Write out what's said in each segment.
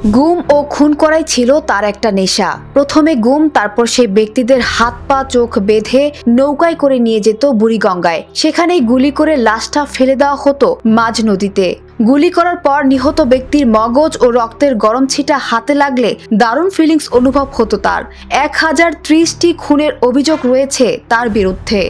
গুম ও খুন করাই ছিল তার একটা নেশা। প্রথমে গুম, তারপর সেই ব্যক্তিদের হাত পা চোখ বেঁধে নৌকায় করে নিয়ে যেত বুড়িগঙ্গায়। সেখানেই গুলি করে লাশটা ফেলে দেওয়া হতো মাঝ নদীতে। গুলি করার পর নিহত ব্যক্তির মগজ ও রক্তের গরম ছিটা হাতে লাগলে দারুণ ফিলিংস অনুভব হতো তার। 1030টি খুনের অভিযোগ রয়েছে তার বিরুদ্ধে।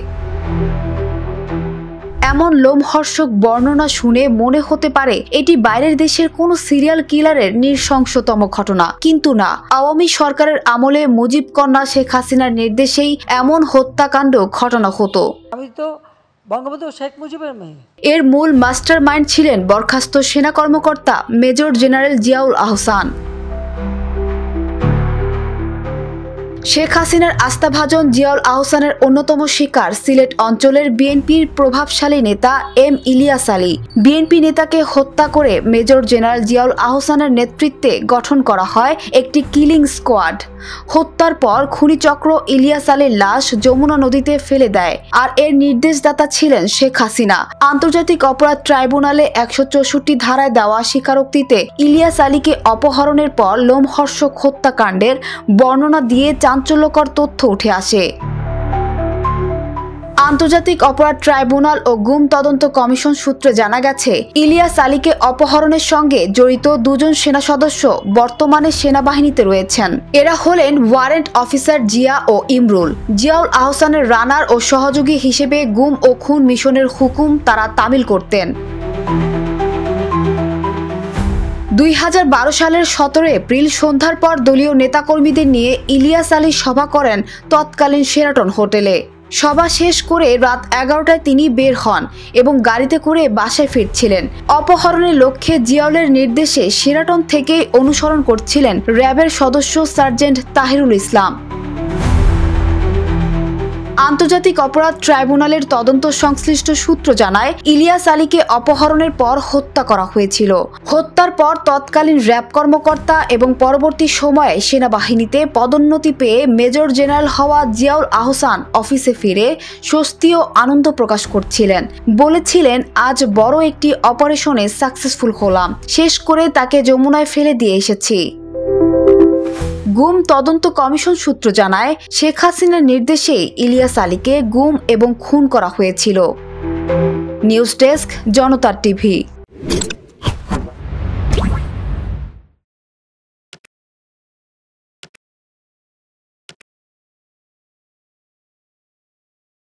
এমন লোমহর্ষক বর্ণনা শুনে মনে হতে পারে এটি বাইরের দেশের কোনো সিরিয়াল কিলারের নৃশংসতম ঘটনা, কিন্তু না, আওয়ামী সরকারের আমলে মুজিব কন্যা শেখ হাসিনার নির্দেশেই এমন হত্যাকাণ্ড ঘটনা হতো। আমি তো বঙ্গবন্ধু শেখ মুজিবের মেয়ে। এর মূল মাস্টার মাইন্ড ছিলেন বরখাস্ত সেনা কর্মকর্তা মেজর জেনারেল জিয়াউল আহসান। শেখ হাসিনার আস্থাভাজন জিয়াউল আহসানের অন্যতম শিকার সিলেট অঞ্চলের বিএনপির প্রভাবশালী নেতা এম ইলিয়াস আলী। বিএনপি নেতাকে হত্যা করে মেজর জেনারেল জিয়াউল আহসানের নেতৃত্বে গঠন করা হয় একটি কিলিং স্কোয়াড। হত্যার পর খুনি চক্র ইলিয়াস আলীর লাশ যমুনা নদীতে ফেলে দেয়, আর এর নির্দেশদাতা ছিলেন শেখ হাসিনা। আন্তর্জাতিক অপরাধ ট্রাইব্যুনালে 164 ধারায় দেওয়া স্বীকারোক্তিতে ইলিয়াস আলীকে অপহরণের পর লোমহর্ষক হত্যাকাণ্ডের বর্ণনা দিয়ে চাঞ্চল্যকর তথ্য উঠে আসে। আন্তর্জাতিক অপরাধ ট্রাইব্যুনাল ও গুম তদন্ত কমিশন সূত্রে জানা গেছে, ইলিয়াস আলীকে অপহরণের সঙ্গে জড়িত দুজন সেনা সদস্য বর্তমানে সেনাবাহিনীতে রয়েছেন। এরা হলেন ওয়ারেন্ট অফিসার জিয়া ও ইমরুল। জিয়াউল আহসানের রানার ও সহযোগী হিসেবে গুম ও খুন মিশনের হুকুম তারা তামিল করতেন। 2012 সালের 17 এপ্রিল সন্ধ্যার পর দলীয় নেতাকর্মীদের নিয়ে ইলিয়াস আলী সভা করেন তৎকালীন শেরাটন হোটেলে। সভা শেষ করে রাত 11টায় তিনি বের হন এবং গাড়িতে করে বাসায় ফিরছিলেন। অপহরণের লক্ষ্যে জিয়াউলের নির্দেশে শেরাটন থেকেই অনুসরণ করছিলেন র্যাবের সদস্য সার্জেন্ট তাহিরুল ইসলাম। আন্তর্জাতিক অপরাধ ট্রাইব্যুনালের তদন্ত সংশ্লিষ্ট সূত্র জানায়, ইলিয়াস আলীকে অপহরণের পর হত্যা করা হয়েছিল। হত্যার পর তৎকালীন র্যাব কর্মকর্তা এবং পরবর্তী সময়ে সেনাবাহিনীতে পদোন্নতি পেয়ে মেজর জেনারেল হওয়া জিয়াউল আহসান অফিসে ফিরে স্বস্তি ও আনন্দ প্রকাশ করছিলেন। বলেছিলেন, আজ বড় একটি অপারেশনে সাকসেসফুল হলাম, শেষ করে তাকে যমুনায় ফেলে দিয়ে এসেছি। গুম তদন্ত কমিশন সূত্র জানায়, শেখ হাসিনার নির্দেশে ইলিয়াস আলীকে গুম এবং খুন করা হয়েছিল। নিউজ ডেস্ক, জনতা টিভি।